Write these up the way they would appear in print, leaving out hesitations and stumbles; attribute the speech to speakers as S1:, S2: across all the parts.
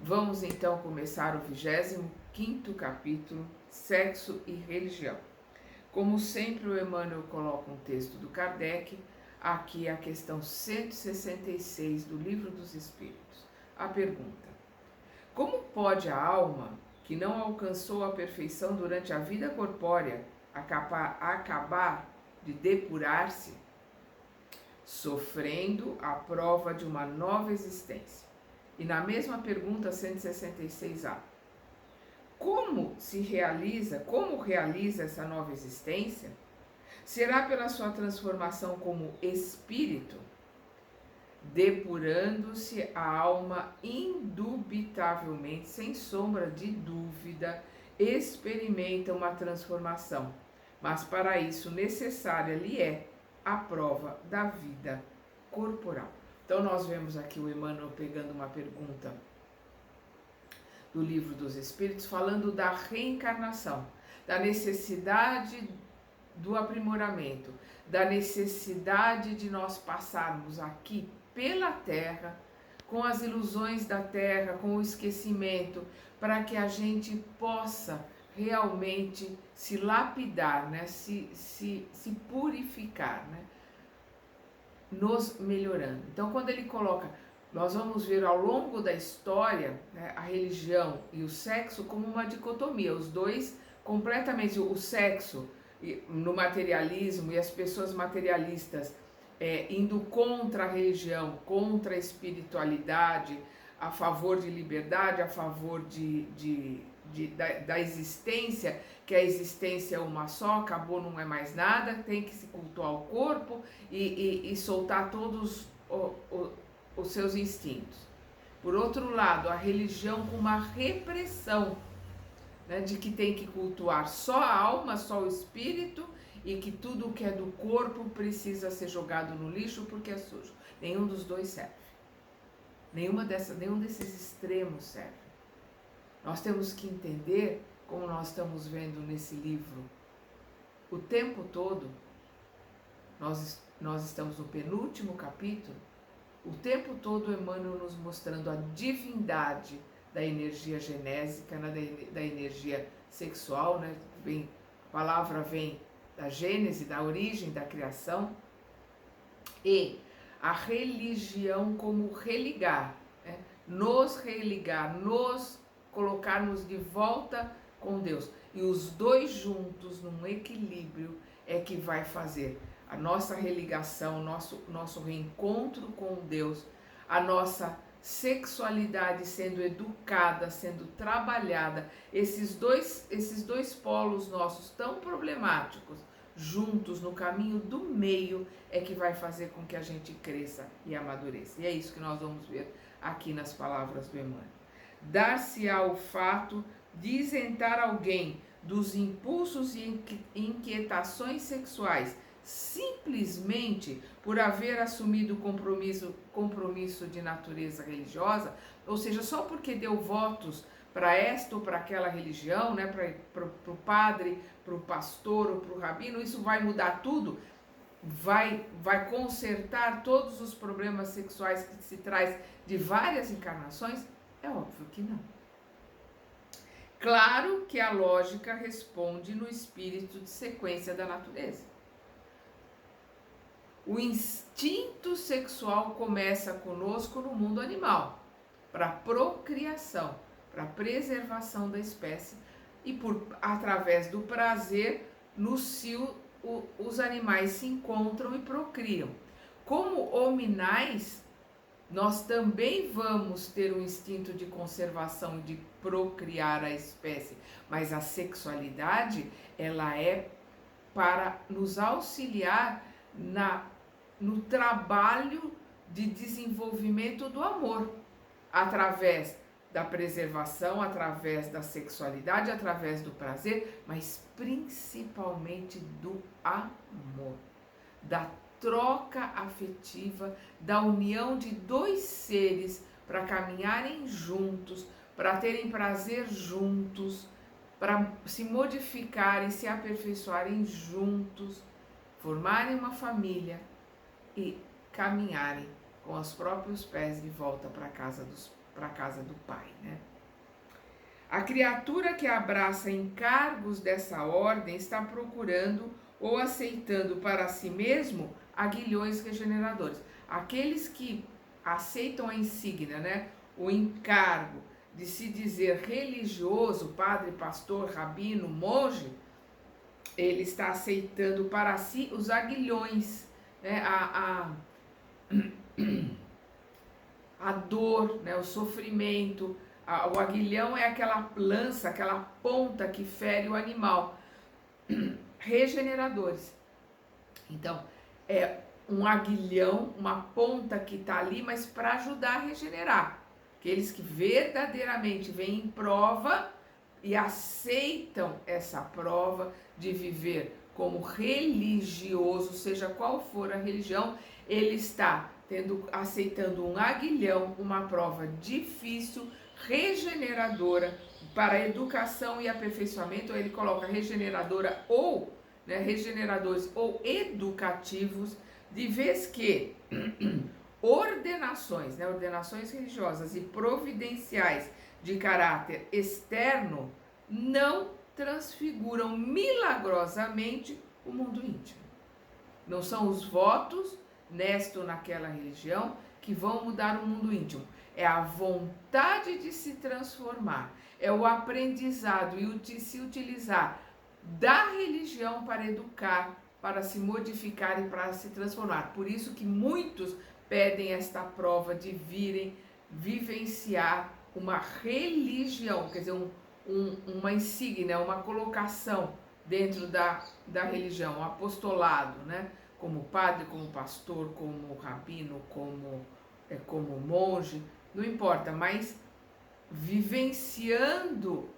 S1: Vamos então começar o 25º capítulo, Sexo e Religião. Como sempre, o Emmanuel coloca um texto do Kardec, aqui a questão 166 do Livro dos Espíritos. A pergunta: como pode a alma, que não alcançou a perfeição durante a vida corpórea, acabar de depurar-se, sofrendo a prova de uma nova existência? E na mesma pergunta 166A, como realiza essa nova existência? Será pela sua transformação como espírito? Depurando-se a alma indubitavelmente, sem sombra de dúvida, experimenta uma transformação, mas para isso necessária lhe é a prova da vida corporal. Então nós vemos aqui o Emmanuel pegando uma pergunta do Livro dos Espíritos, falando da reencarnação, da necessidade do aprimoramento, da necessidade de nós passarmos aqui pela Terra, com as ilusões da Terra, com o esquecimento, para que a gente possa realmente se lapidar, né? se purificar, né? Nos melhorando. Então, quando ele coloca, nós vamos ver ao longo da história, né, a religião e o sexo como uma dicotomia, os dois completamente, o sexo no materialismo e as pessoas materialistas indo contra a religião, contra a espiritualidade, a favor de liberdade, a favor da existência, que a existência é uma só, acabou, não é mais nada, tem que se cultuar o corpo e soltar todos os seus instintos. Por outro lado, a religião com uma repressão, né, de que tem que cultuar só a alma, só o espírito, e que tudo que é do corpo precisa ser jogado no lixo porque é sujo. Nenhum dos dois serve. Nenhum desses extremos serve. Nós temos que entender, como nós estamos vendo nesse livro, o tempo todo, nós estamos no penúltimo capítulo, o tempo todo Emmanuel nos mostrando a divindade da energia genésica, da energia sexual, né? A palavra vem da gênese, da origem da criação, e a religião como religar, né? Nos religar, nos colocarmos de volta com Deus. E os dois juntos, num equilíbrio, é que vai fazer a nossa religação, nosso reencontro com Deus, a nossa sexualidade sendo educada, sendo trabalhada, esses dois polos nossos tão problemáticos, juntos no caminho do meio, é que vai fazer com que a gente cresça e amadureça. E é isso que nós vamos ver aqui nas palavras do Emmanuel. Dar-se-á o fato de isentar alguém dos impulsos e inquietações sexuais simplesmente por haver assumido compromisso de natureza religiosa, ou seja, só porque deu votos para esta ou para aquela religião, né, para o padre, para o pastor ou para o rabino, isso vai mudar tudo? Vai consertar todos os problemas sexuais que se traz de várias encarnações? É óbvio que não. Claro que a lógica responde no espírito de sequência da natureza. O instinto sexual começa conosco no mundo animal, para procriação, para preservação da espécie, e através do prazer, no cio, os animais se encontram e procriam. Como hominais, nós também vamos ter um instinto de conservação, de procriar a espécie, mas a sexualidade, ela é para nos auxiliar no trabalho de desenvolvimento do amor, através da preservação, através da sexualidade, através do prazer, mas principalmente do amor, da troca afetiva, da união de dois seres para caminharem juntos, para terem prazer juntos, para se modificarem, se aperfeiçoarem juntos, formarem uma família e caminharem com os próprios pés de volta para a casa para a casa do Pai, né? A criatura que abraça encargos dessa ordem está procurando ou aceitando para si mesmo aguilhões regeneradores. Aqueles que aceitam a insígnia, né, o encargo de se dizer religioso, padre, pastor, rabino, monge, ele está aceitando para si os aguilhões, né, a dor, né, o sofrimento. O aguilhão é aquela lança, aquela ponta que fere o animal. Regeneradores. Então, é um aguilhão, uma ponta que está ali, mas para ajudar a regenerar. Aqueles que verdadeiramente vêm em prova e aceitam essa prova de viver como religioso, seja qual for a religião, ele está aceitando um aguilhão, uma prova difícil, regeneradora para a educação e aperfeiçoamento. Ele coloca regeneradora ou, né, regeneradores ou educativos, de vez que ordenações, né, ordenações religiosas e providenciais de caráter externo não transfiguram milagrosamente o mundo íntimo. Não são os votos nesto naquela religião que vão mudar o mundo íntimo. É a vontade de se transformar, é o aprendizado e o de se utilizar da religião para educar, para se modificar e para se transformar. Por isso que muitos pedem esta prova de virem vivenciar uma religião, quer dizer, uma insígnia, uma colocação dentro da religião, um apostolado, né? Como padre, como pastor, como rabino, como monge, não importa, mas vivenciando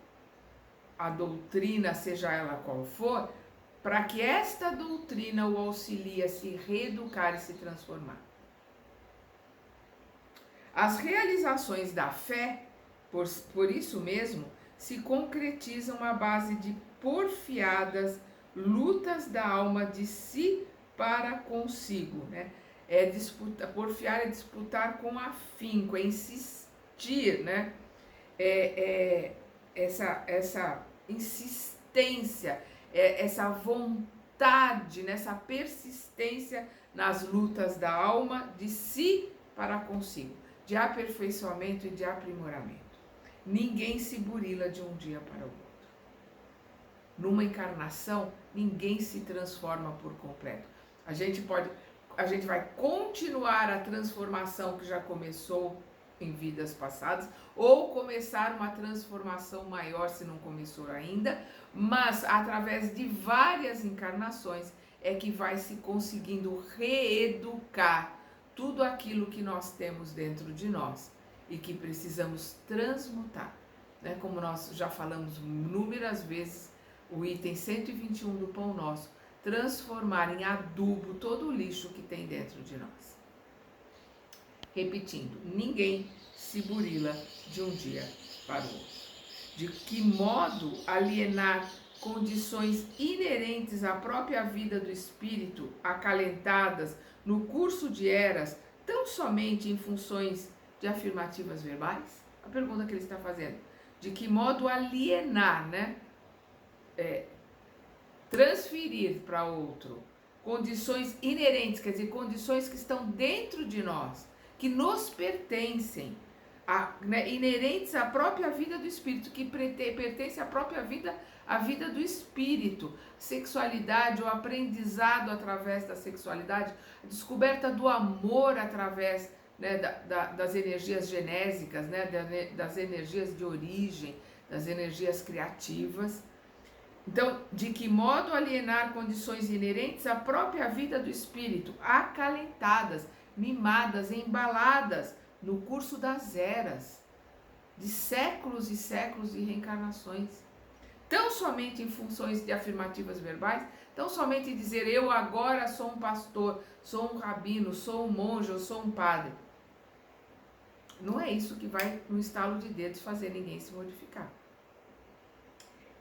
S1: a doutrina, seja ela qual for, para que esta doutrina o auxilie a se reeducar e se transformar. As realizações da fé, por isso mesmo, se concretizam à base de porfiadas lutas da alma de si para consigo, né? Porfiar é disputar com afinco, é insistir, né? Essa insistência, essa vontade, nessa persistência nas lutas da alma de si para consigo, de aperfeiçoamento e de aprimoramento. Ninguém se burila de um dia para o outro. Numa encarnação, ninguém se transforma por completo. A gente vai continuar a transformação que já começou em vidas passadas, ou começar uma transformação maior se não começou ainda, mas através de várias encarnações é que vai se conseguindo reeducar tudo aquilo que nós temos dentro de nós e que precisamos transmutar, né? Como nós já falamos inúmeras vezes, o item 121 do Pão Nosso, transformar em adubo todo o lixo que tem dentro de nós. Repetindo, ninguém se burila de um dia para o outro. De que modo alienar condições inerentes à própria vida do espírito, acalentadas no curso de eras, tão somente em funções de afirmativas verbais? A pergunta que ele está fazendo. De que modo alienar, né? Transferir para outro condições inerentes, quer dizer, condições que estão dentro de nós, que nos pertencem, inerentes à própria vida do espírito, que pertence à própria vida, à vida do espírito, sexualidade, o aprendizado através da sexualidade, a descoberta do amor através, né, das energias genésicas, né, das energias de origem, das energias criativas. Então, de que modo alienar condições inerentes à própria vida do espírito, acalentadas, mimadas, embaladas no curso das eras, de séculos e séculos de reencarnações, tão somente em funções de afirmativas verbais, tão somente dizer eu agora sou um pastor, sou um rabino, sou um monge, eu sou um padre. Não é isso que vai, no estalo de dedos, fazer ninguém se modificar.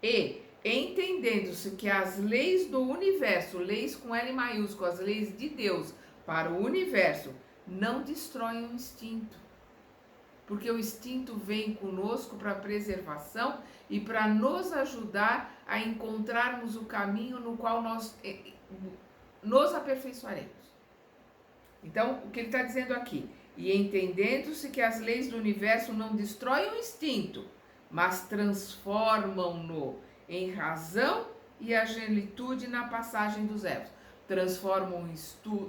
S1: E entendendo-se que as leis do universo, leis com L maiúsculo, as leis de Deus para o universo, não destroem o instinto. porque o instinto vem conosco para preservação e para nos ajudar a encontrarmos o caminho no qual nós nos aperfeiçoaremos. Então, o que ele está dizendo aqui? E entendendo-se que as leis do universo não destroem o instinto, mas transformam-no em razão e angelitude na passagem dos elos. Transformam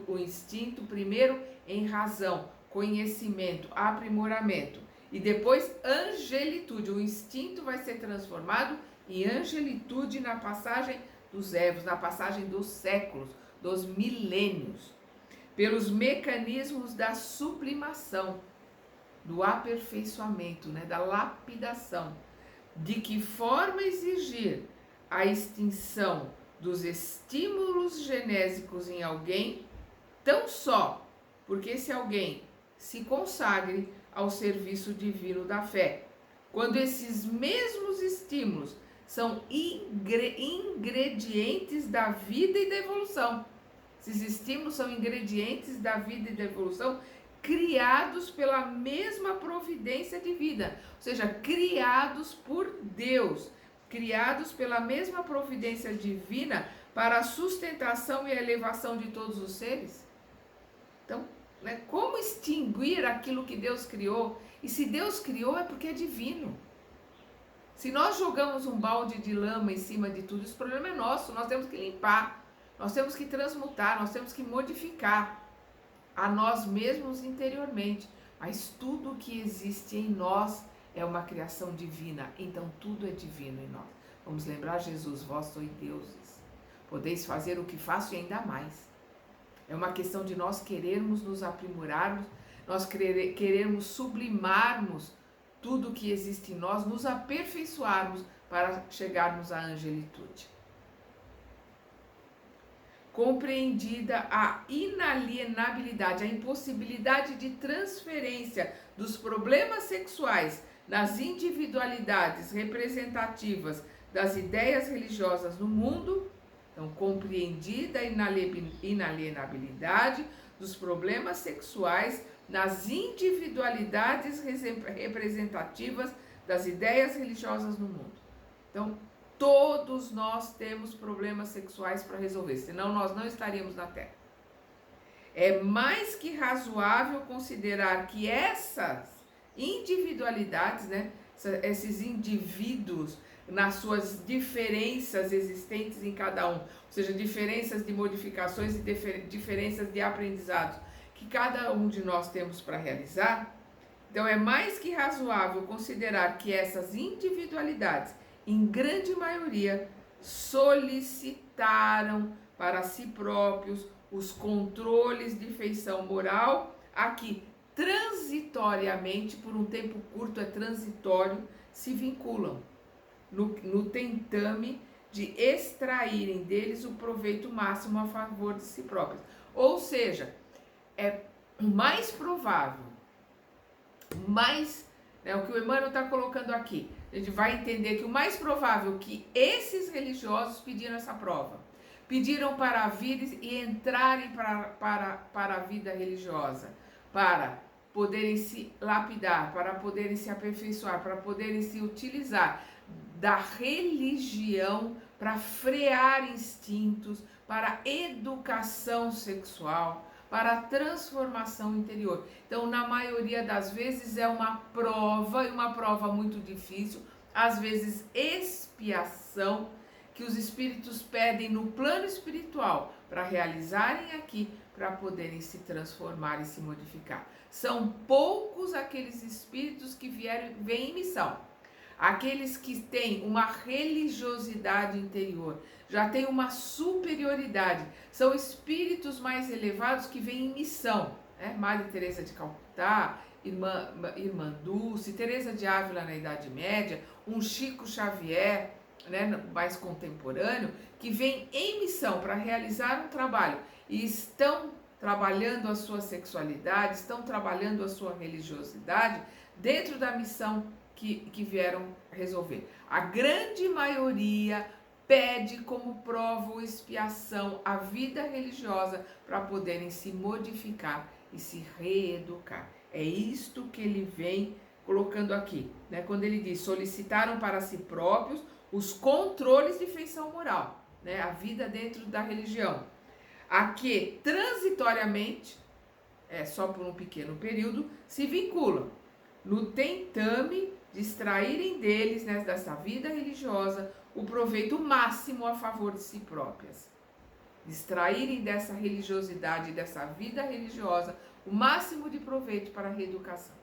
S1: o instinto primeiro em razão, conhecimento, aprimoramento. E depois angelitude. O instinto vai ser transformado em angelitude na passagem dos elos, na passagem dos séculos, dos milênios, pelos mecanismos da sublimação, do aperfeiçoamento, da lapidação. De que forma exigir a extinção dos estímulos genésicos em alguém, tão só porque esse alguém se consagre ao serviço divino da fé, quando esses mesmos estímulos são ingredientes da vida e da evolução. Esses estímulos são ingredientes da vida e da evolução, criados pela mesma providência de vida, ou seja, criados por Deus, criados pela mesma providência divina para a sustentação e a elevação de todos os seres. Então, como extinguir aquilo que Deus criou? E se Deus criou é porque é divino. Se nós jogamos um balde de lama em cima de tudo, esse problema é nosso, nós temos que limpar, nós temos que transmutar, nós temos que modificar a nós mesmos interiormente. Mas tudo que existe em nós é uma criação divina, então tudo é divino em nós. Vamos lembrar Jesus, vós sois deuses, podeis fazer o que faço e ainda mais. É uma questão de nós querermos nos aprimorarmos, nós querermos sublimarmos tudo que existe em nós, nos aperfeiçoarmos para chegarmos à angelitude. Compreendida a inalienabilidade, a impossibilidade de transferência dos problemas sexuais nas individualidades representativas das ideias religiosas no mundo, então compreendida a inalienabilidade dos problemas sexuais nas individualidades representativas das ideias religiosas no mundo. Então, todos nós temos problemas sexuais para resolver, senão nós não estaríamos na Terra. É mais que razoável considerar que essas individualidades, esses indivíduos, nas suas diferenças existentes em cada um, ou seja, diferenças de modificações e diferenças de aprendizados que cada um de nós temos para realizar, então é mais que razoável considerar que essas individualidades, em grande maioria, solicitaram para si próprios os controles de feição moral, aqui transitoriamente, por um tempo curto, é transitório, se vinculam no tentame de extraírem deles o proveito máximo a favor de si próprios. Ou seja, é mais provável, o que o Emmanuel está colocando aqui, a gente vai entender que o mais provável que esses religiosos pediram essa prova, pediram para vir e entrarem para a vida religiosa, para poderem se lapidar, para poderem se aperfeiçoar, para poderem se utilizar da religião para frear instintos, para educação sexual, para a transformação interior. Então, na maioria das vezes é uma prova, e uma prova muito difícil, às vezes expiação, que os espíritos pedem no plano espiritual para realizarem aqui, para poderem se transformar e se modificar. São poucos aqueles espíritos que vêm em missão. Aqueles que têm uma religiosidade interior, já têm uma superioridade, são espíritos mais elevados que vêm em missão. Madre Teresa de Calcutá, Irmã Dulce, Teresa de Ávila na Idade Média, um Chico Xavier, mais contemporâneo, que vem em missão para realizar um trabalho e estão trabalhando a sua sexualidade, estão trabalhando a sua religiosidade dentro da missão que vieram resolver. A grande maioria pede como prova ou expiação a vida religiosa para poderem se modificar e se reeducar. É isto que ele vem colocando aqui, né? Quando ele diz, solicitaram para si próprios os controles de feição moral, né? A vida dentro da religião, a que transitoriamente, só por um pequeno período, se vinculam no tentame de extraírem deles, né, dessa vida religiosa, o proveito máximo a favor de si próprias. Extraírem dessa religiosidade, dessa vida religiosa, o máximo de proveito para a reeducação.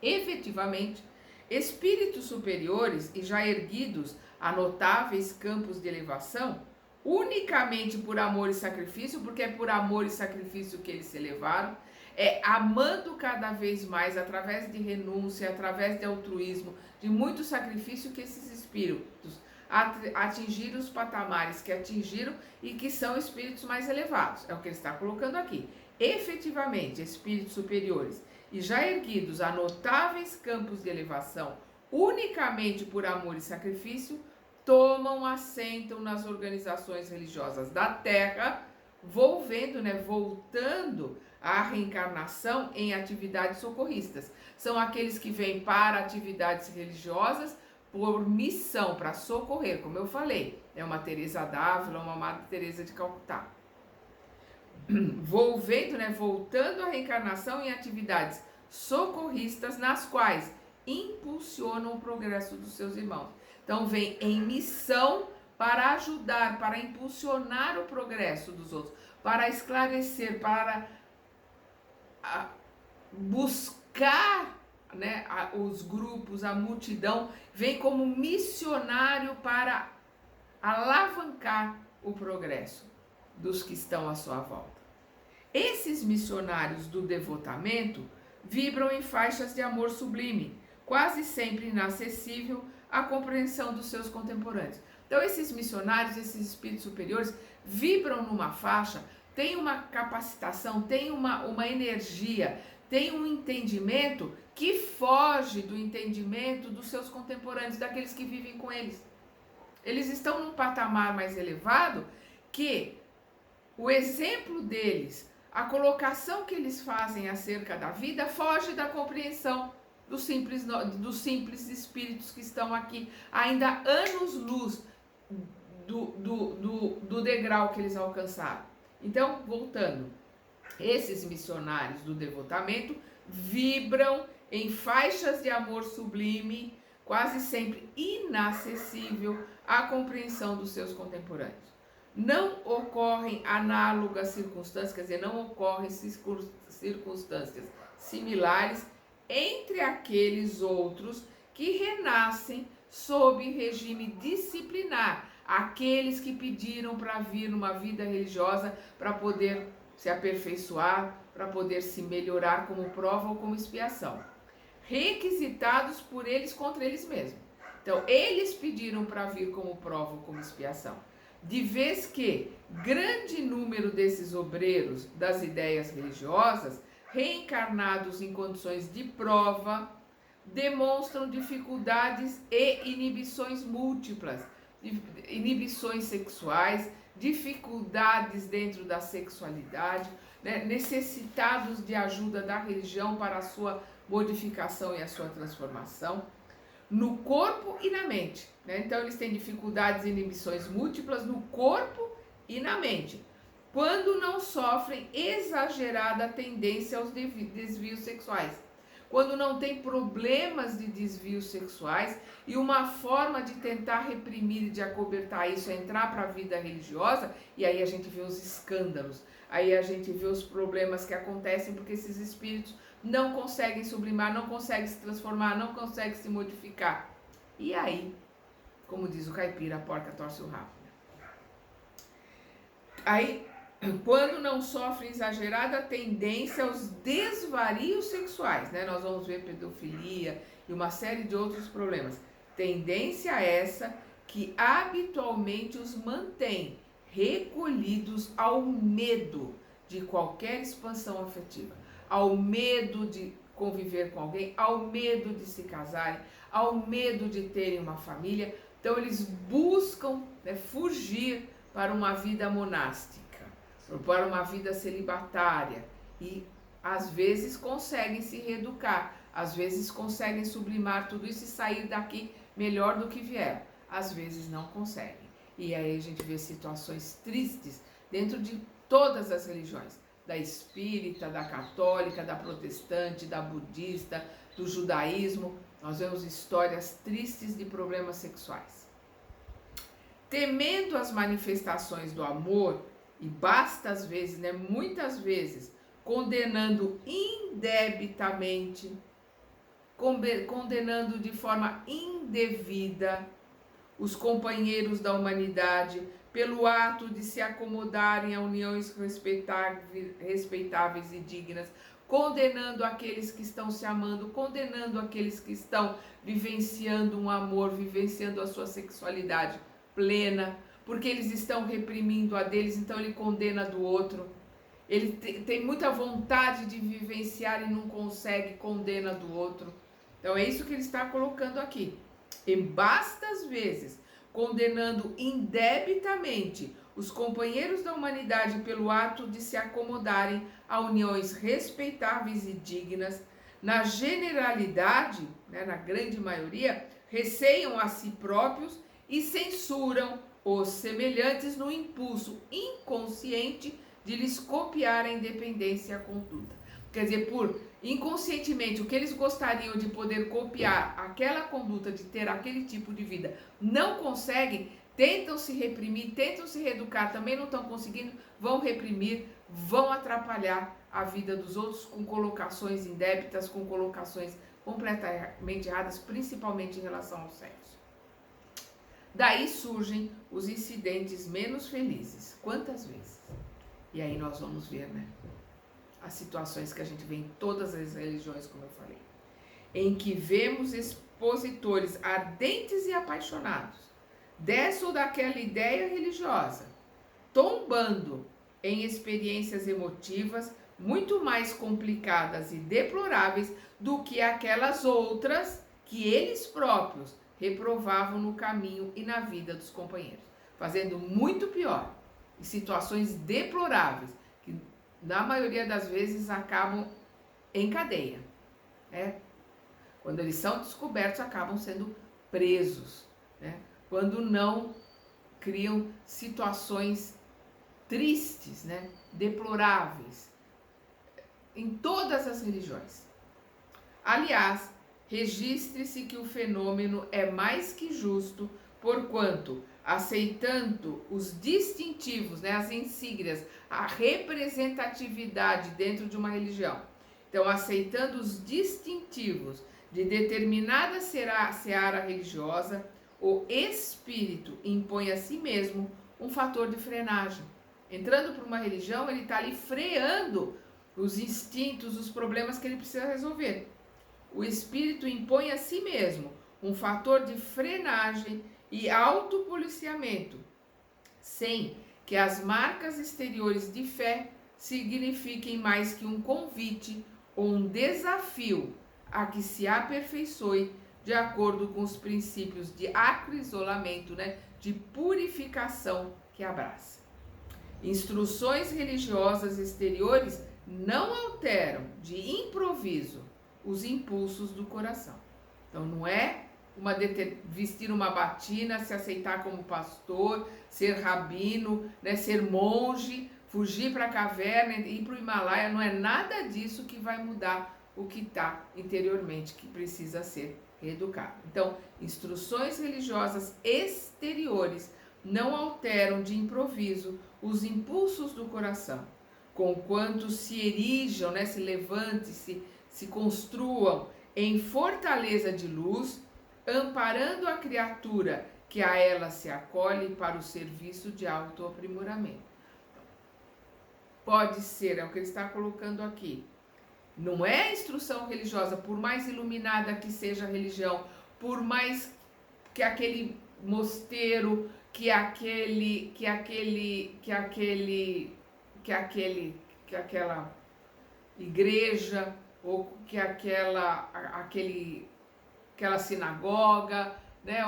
S1: Efetivamente, espíritos superiores e já erguidos a notáveis campos de elevação, unicamente por amor e sacrifício, porque é por amor e sacrifício que eles se elevaram, amando cada vez mais, através de renúncia, através de altruísmo, de muito sacrifício, que esses espíritos atingiram os patamares que atingiram e que são espíritos mais elevados. É o que ele está colocando aqui. Efetivamente, espíritos superiores e já erguidos a notáveis campos de elevação, unicamente por amor e sacrifício, tomam assento nas organizações religiosas da Terra, voltando a reencarnação em atividades socorristas. São aqueles que vêm para atividades religiosas por missão, para socorrer, como eu falei. É uma Teresa d'Ávila, uma Madre Teresa de Calcutá. Voltando a reencarnação em atividades socorristas, nas quais impulsionam o progresso dos seus irmãos. Então, vem em missão para ajudar, para impulsionar o progresso dos outros, para esclarecer, para buscar, né, os grupos, a multidão, vem como missionário para alavancar o progresso dos que estão à sua volta. Esses missionários do devotamento vibram em faixas de amor sublime, quase sempre inacessível à compreensão dos seus contemporâneos. Então, esses missionários, esses espíritos superiores, vibram numa faixa, têm uma capacitação, têm uma energia, têm um entendimento que foge do entendimento dos seus contemporâneos, daqueles que vivem com eles. Eles estão num patamar mais elevado que o exemplo deles, a colocação que eles fazem acerca da vida, foge da compreensão dos simples espíritos que estão aqui, ainda anos-luz do degrau que eles alcançaram. Então, voltando, esses missionários do devotamento vibram em faixas de amor sublime, quase sempre inacessível à compreensão dos seus contemporâneos. Não ocorrem análogas circunstâncias, quer dizer, não ocorrem circunstâncias similares entre aqueles outros que renascem sob regime disciplinar, aqueles que pediram para vir numa vida religiosa para poder se aperfeiçoar, para poder se melhorar como prova ou como expiação, requisitados por eles contra eles mesmos. Então, eles pediram para vir como prova ou como expiação. De vez que grande número desses obreiros das ideias religiosas, reencarnados em condições de prova, demonstram dificuldades e inibições múltiplas, inibições sexuais, dificuldades dentro da sexualidade, né, necessitados de ajuda da religião para a sua modificação e a sua transformação, no corpo e na mente. Né? Então, eles têm dificuldades e inibições múltiplas no corpo e na mente, quando não sofrem exagerada tendência aos desvios sexuais, quando não tem problemas de desvios sexuais, e uma forma de tentar reprimir e de acobertar isso é entrar para a vida religiosa, e aí a gente vê os escândalos, aí a gente vê os problemas que acontecem porque esses espíritos não conseguem sublimar, não conseguem se transformar, não conseguem se modificar. E aí, como diz o caipira, a porca torce o rabo. Aí, quando não sofre exagerada tendência aos desvarios sexuais, né? Nós vamos ver pedofilia e uma série de outros problemas. Tendência essa que habitualmente os mantém recolhidos ao medo de qualquer expansão afetiva, ao medo de conviver com alguém, ao medo de se casarem, ao medo de terem uma família. Então eles buscam, né, fugir para uma vida monástica, para uma vida celibatária, e às vezes conseguem se reeducar, Às vezes conseguem sublimar tudo isso e sair daqui melhor do que vieram. Às vezes não conseguem. E aí a gente vê situações tristes dentro de todas as religiões. Da espírita, da católica, da protestante, da budista, do judaísmo. Nós vemos histórias tristes de problemas sexuais. Temendo as manifestações do amor, e basta às vezes, né, muitas vezes, condenando indebitamente, condenando de forma indevida os companheiros da humanidade pelo ato de se acomodarem a uniões respeitáveis e dignas, condenando aqueles que estão se amando, condenando aqueles que estão vivenciando um amor, vivenciando a sua sexualidade plena, porque eles estão reprimindo a deles, então ele condena do outro. Ele tem muita vontade de vivenciar e não consegue, condena do outro. Então é isso que ele está colocando aqui. E bastas vezes, condenando indebitamente os companheiros da humanidade pelo ato de se acomodarem a uniões respeitáveis e dignas, na generalidade, né, na grande maioria, receiam a si próprios e censuram os semelhantes no impulso inconsciente de lhes copiar a independência e a conduta. Quer dizer, por inconscientemente o que eles gostariam de poder copiar aquela conduta, de ter aquele tipo de vida, não conseguem, tentam se reprimir, tentam se reeducar, também não estão conseguindo, vão reprimir, vão atrapalhar a vida dos outros com colocações indébitas, com colocações completamente erradas, principalmente em relação ao sexo. Daí surgem os incidentes menos felizes. Quantas vezes? E aí nós vamos ver, né? As situações que a gente vê em todas as religiões, como eu falei, em que vemos expositores ardentes e apaixonados dessa ou daquela ideia religiosa, tombando em experiências emotivas muito mais complicadas e deploráveis do que aquelas outras que eles próprios reprovavam no caminho e na vida dos companheiros, fazendo muito pior, em situações deploráveis, que na maioria das vezes acabam em cadeia, né? Quando eles são descobertos, acabam sendo presos, né? Quando não, criam situações tristes, né? Deploráveis, em todas as religiões. Aliás, registre-se que o fenômeno é mais que justo, porquanto, aceitando os distintivos, né, as insígnias, a representatividade dentro de uma religião, então aceitando os distintivos de determinada seara religiosa, o espírito impõe a si mesmo um fator de frenagem. Entrando para uma religião, ele está ali freando os instintos, os problemas que ele precisa resolver. O espírito impõe a si mesmo um fator de frenagem e autopoliciamento, sem que as marcas exteriores de fé signifiquem mais que um convite ou um desafio a que se aperfeiçoe de acordo com os princípios de acrisolamento, né, de purificação que abraça. Instruções religiosas exteriores não alteram de improviso os impulsos do coração. Então não é vestir uma batina, se aceitar como pastor, ser rabino, né, ser monge, fugir para a caverna, ir para o Himalaia, não é nada disso que vai mudar o que está interiormente, que precisa ser reeducado. Então, instruções religiosas exteriores não alteram de improviso os impulsos do coração, conquanto se erijam, né, se levantem, se construam em fortaleza de luz, amparando a criatura que a ela se acolhe para o serviço de autoaprimoramento. Pode ser, é o que ele está colocando aqui. Não é a instrução religiosa, por mais iluminada que seja a religião, por mais que aquele mosteiro, que aquela igreja, ou que aquela sinagoga, né?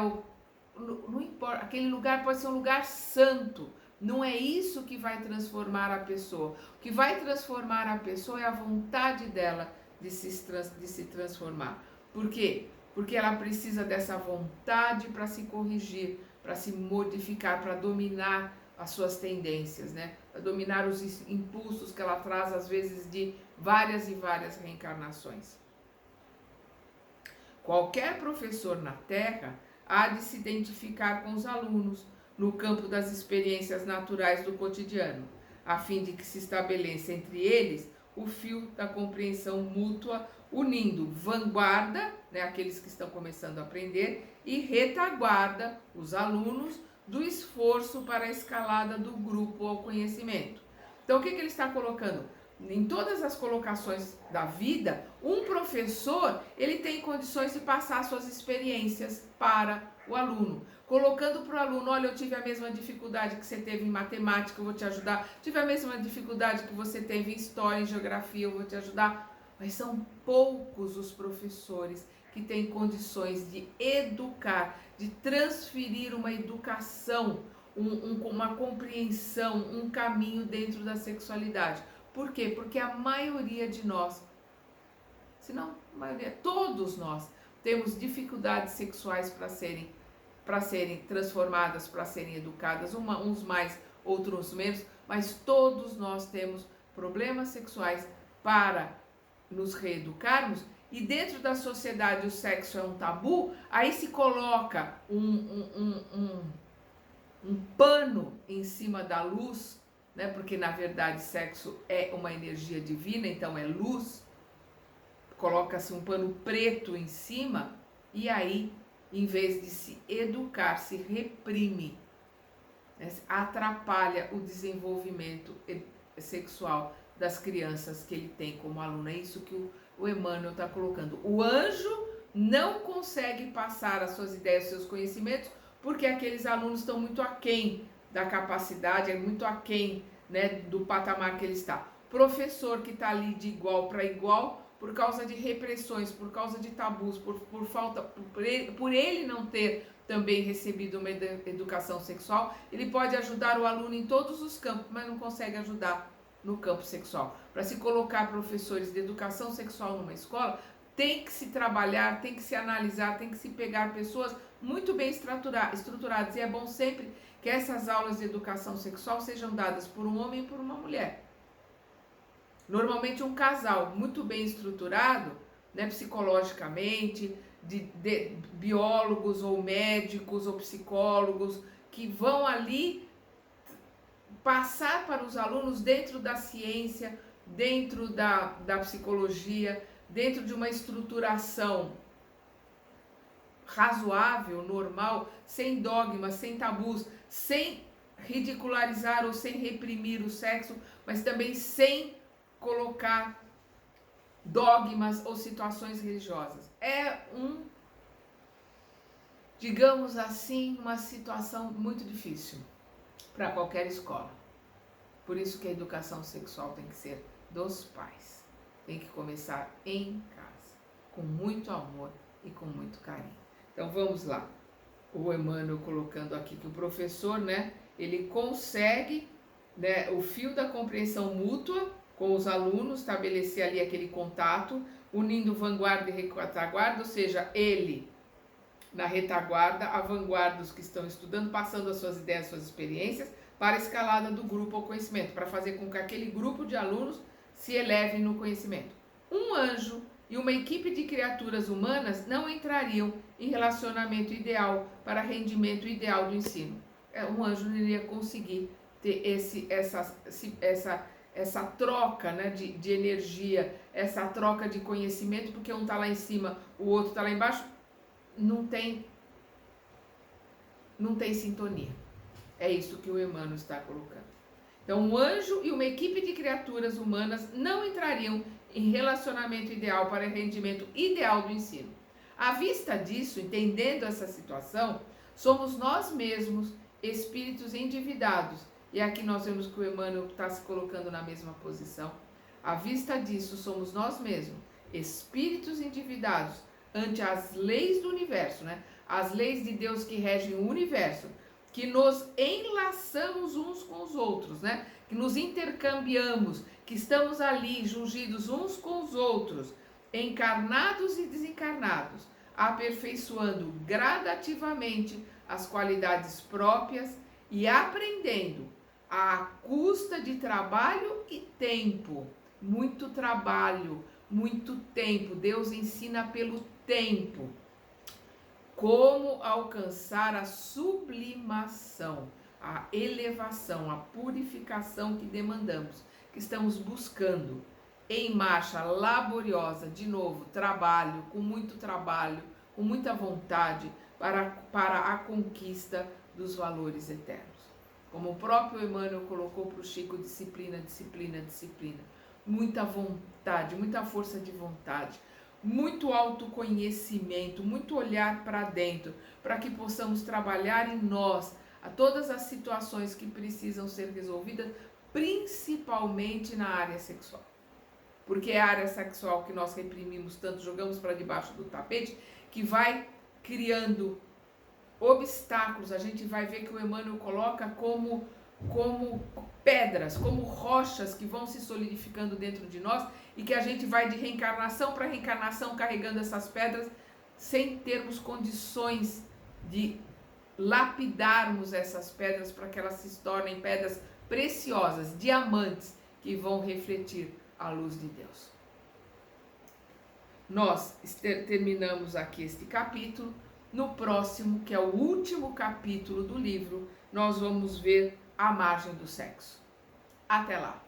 S1: Não importa, aquele lugar pode ser um lugar santo. Não é isso que vai transformar a pessoa. O que vai transformar a pessoa é a vontade dela de se transformar. Por quê? Porque ela precisa dessa vontade para se corrigir, para se modificar, para dominar as suas tendências, né? Para dominar os impulsos que ela traz, às vezes, de várias e várias reencarnações. Qualquer professor na Terra há de se identificar com os alunos no campo das experiências naturais do cotidiano, a fim de que se estabeleça entre eles o fio da compreensão mútua, unindo vanguarda, né, aqueles que estão começando a aprender, e retaguarda, os alunos, do esforço para a escalada do grupo ao conhecimento. Então, o que ele está colocando? Em todas as colocações da vida, um professor, ele tem condições de passar suas experiências para o aluno, colocando para o aluno: olha, eu tive a mesma dificuldade que você teve em matemática, eu vou te ajudar. Tive a mesma dificuldade que você teve em história, em geografia, eu vou te ajudar. Mas são poucos os professores que têm condições de educar, de transferir uma educação, uma compreensão, um caminho dentro da sexualidade. Por quê? Porque a maioria de nós, se não a maioria, todos nós, temos dificuldades sexuais para serem transformadas, para serem educadas, uns mais, outros menos, mas todos nós temos problemas sexuais para nos reeducarmos. E dentro da sociedade o sexo é um tabu, aí se coloca um pano em cima da luz, né? Porque na verdade sexo é uma energia divina, então é luz. Coloca-se um pano preto em cima e aí, em vez de se educar, se reprime, né? Atrapalha o desenvolvimento sexual das crianças que ele tem como aluno. É isso que o Emmanuel está colocando. O anjo não consegue passar as suas ideias, os seus conhecimentos, porque aqueles alunos estão muito aquém da capacidade, é muito aquém, né, do patamar que ele está. Professor que está ali de igual para igual, por causa de repressões, por causa de tabus, por ele não ter também recebido uma educação sexual, ele pode ajudar o aluno em todos os campos, mas não consegue ajudar no campo sexual. Para se colocar professores de educação sexual numa escola, tem que se trabalhar, tem que se analisar, tem que se pegar pessoas muito bem estruturadas. E é bom sempre que essas aulas de educação sexual sejam dadas por um homem e por uma mulher. Normalmente um casal muito bem estruturado, né, psicologicamente, de biólogos ou médicos ou psicólogos, que vão ali passar para os alunos dentro da ciência, dentro da psicologia, dentro de uma estruturação razoável, normal, sem dogmas, sem tabus, sem ridicularizar ou sem reprimir o sexo, mas também sem colocar dogmas ou situações religiosas. É digamos assim, uma situação muito difícil para qualquer escola. Por isso que a educação sexual tem que ser dos pais. Tem que começar em casa, com muito amor e com muito carinho. Então vamos lá. O Emmanuel colocando aqui que o professor, né, ele consegue, né, o fio da compreensão mútua com os alunos, estabelecer ali aquele contato, unindo vanguarda e retaguarda, ou seja, ele na retaguarda, a vanguarda dos que estão estudando, passando as suas ideias, suas experiências, para a escalada do grupo ao conhecimento, para fazer com que aquele grupo de alunos se eleve no conhecimento. Um anjo e uma equipe de criaturas humanas não entrariam em relacionamento ideal para rendimento ideal do ensino. Um anjo não iria conseguir ter essa troca, né, de energia, essa troca de conhecimento, porque um está lá em cima, o outro está lá embaixo, não tem sintonia. É isso que o Emmanuel está colocando. Então, um anjo e uma equipe de criaturas humanas não entrariam em relacionamento ideal para rendimento ideal do ensino. À vista disso, entendendo essa situação, somos nós mesmos espíritos endividados. E aqui nós vemos que o Emmanuel está se colocando na mesma posição. À vista disso, somos nós mesmos espíritos endividados ante as leis do universo, né? As leis de Deus que regem o universo, que nos enlaçamos uns com os outros, né? Que nos intercambiamos, que estamos ali jungidos uns com os outros, encarnados e desencarnados, aperfeiçoando gradativamente as qualidades próprias e aprendendo à custa de trabalho e tempo. Muito trabalho, muito tempo. Deus ensina pelo tempo. Como alcançar a sublimação, a elevação, a purificação que demandamos, que estamos buscando em marcha laboriosa, de novo, trabalho, com muita vontade para a conquista dos valores eternos. Como o próprio Emmanuel colocou para o Chico, disciplina, disciplina, disciplina. Muita vontade, muita força de vontade, muito autoconhecimento, muito olhar para dentro, para que possamos trabalhar em nós a todas as situações que precisam ser resolvidas, principalmente na área sexual. Porque é a área sexual que nós reprimimos tanto, jogamos para debaixo do tapete, que vai criando obstáculos. A gente vai ver que o Emmanuel coloca como pedras, como rochas que vão se solidificando dentro de nós e que a gente vai de reencarnação para reencarnação carregando essas pedras sem termos condições de lapidarmos essas pedras para que elas se tornem pedras preciosas, diamantes que vão refletir a luz de Deus. Nós terminamos aqui este capítulo. No próximo, que é o último capítulo do livro, nós vamos ver a margem do sexo. Até lá!